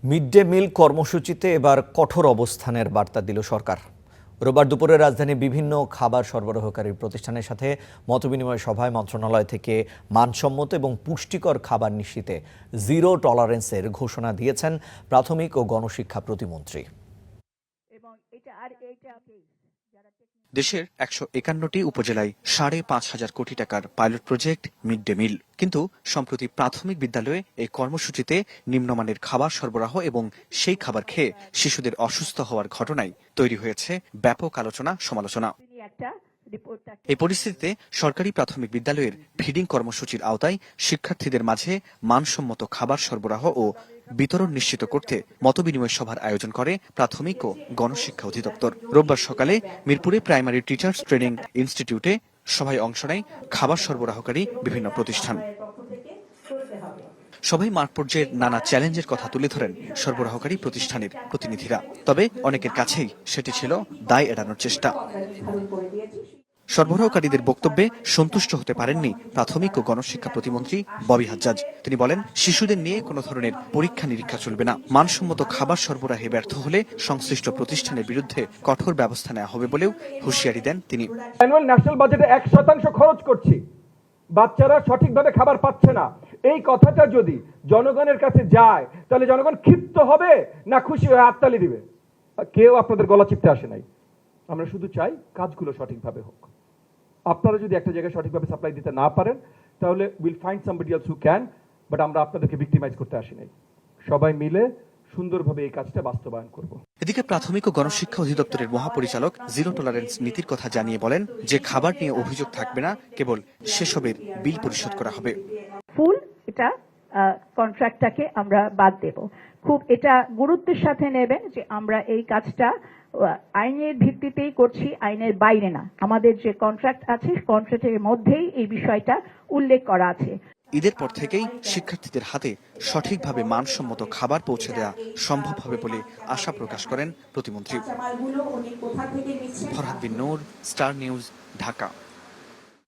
Mid day meal কর্মসূচিতে এবার কঠোর অবস্থানের বার্তা দিল সরকার। রোববার দুপুরে রাজধানীর বিভিন্ন খাবার সরবরাহকারী প্রতিষ্ঠানের সাথে মতবিনিময় সভায় মন্ত্রণালয় থেকে মানসম্মত এবং পুষ্টিকর খাবার নিশ্চিতে জিরো টলারেন্সের ঘোষণা দিয়েছেন প্রাথমিক ও গণশিক্ষা প্রতিমন্ত্রী। দেশের ১৫১টি উপজেলায় ৫,৫০০ কোটি টাকার pilot project mid day meal. কিন্তু সম্প্রতি প্রাথমিক বিদ্যালয়ে এই কর্মসূচিতে নিম্নমানের খাবার সরবরাহ এবং সেই খাবার খেয়ে শিশুদের অসুস্থ হওয়ার ঘটনায় তৈরি হয়েছে ব্যাপক আলোচনা সমালোচনা। এই পরিস্থিতিতে সরকারি প্রাথমিক বিদ্যালয়ের ফিডিং কর্মসূচির আওতায় শিক্ষার্থীদের মাঝে মানসম্মত খাবার সরবরাহ ও বিতরণ নিশ্চিত করতে মতবিনিময় সভার আয়োজন করে প্রাথমিক ও গণশিক্ষা অধিদপ্তর। রোববার সকালে মিরপুরে প্রাইমারি টিচার্স ট্রেনিং ইনস্টিটিউটে সভায় অংশ নেয় খাবার সরবরাহকারী বিভিন্ন প্রতিষ্ঠান। সবাই মাঠ পর্যায়ের নানা চ্যালেঞ্জের কথা তুলে ধরেন সরবরাহকারী প্রতিষ্ঠানের প্রতিনিধিরা। তবে অনেকের কাছেই সেটি ছিল দায় এড়ানোর চেষ্টা। সরবরাহকারীদের বক্তব্যে সন্তুষ্ট হতে পারেননি প্রাথমিক ও গণশিক্ষা প্রতিমন্ত্রী ববি হাজ্জাজ। তিনি বলেন, শিশুদের নিয়ে কোনো ধরনের পরীক্ষা নিরীক্ষা চলবে না। মানসম্মত খাবার সরবরাহে ব্যর্থ হলে সংশ্লিষ্ট প্রতিষ্ঠানের বিরুদ্ধে কঠোর ব্যবস্থা নেওয়া হবে বলেও হুঁশিয়ারি দেন তিনি। অ্যানুয়াল ন্যাশনাল বাজেটে 1% খরচ করছি, বাচ্চারা সঠিকভাবে খাবার পাচ্ছে না, এই কথাটা যদি জনগণের কাছে যায় তাহলে জনগণ ক্ষিপ্ত হবে না খুশি হয়ে হাততালি দিবে? কেউ আপনাদের গলা চিপতে আসে নাই। আমরা শুধু চাই কাজগুলো সঠিকভাবে হোক। আপনারা যদি একটা জায়গায় সঠিকভাবে সাপ্লাই দিতে না পারেন তাহলে will find somebody else who can, but আমরা আপনাদেরকে ভিক্টিমাইজ করতে আসি নাই। সবাই মিলে সুন্দরভাবে এই কাজটা বাস্তবায়ন করব। এদিকে প্রাথমিক ও গণশিক্ষা অধিদপ্তরের মহাপরিচালক জিরো টলারেন্স নীতির কথা জানিয়ে বলেন, যে খাবার নিয়ে অভিযোগ থাকবে না, কেবল সেসবের বিল পরিশোধ করা হবে। ফুল এটা কন্ট্রাক্টটাকে আমরা বাদ দেব। খুব এটা গুরুত্বের সাথে নেবেন যে আমরা এই কাজটা আইনের ভিত্তিতেই করছি, আইনের বাইরে না। আমাদের যে কন্ট্রাক্ট আছে কন্ট্রাক্টের মধ্যেই এই বিষয়টা উল্লেখ করা আছে। ঈদের পর থেকেই শিক্ষার্থীদের হাতে সঠিকভাবে মানসম্মত খাবার পৌঁছে দেওয়া সম্ভব হবে বলে আশা প্রকাশ করেন প্রতিমন্ত্রী। ফরহাদ বিন নূর, স্টার নিউজ, ঢাকা।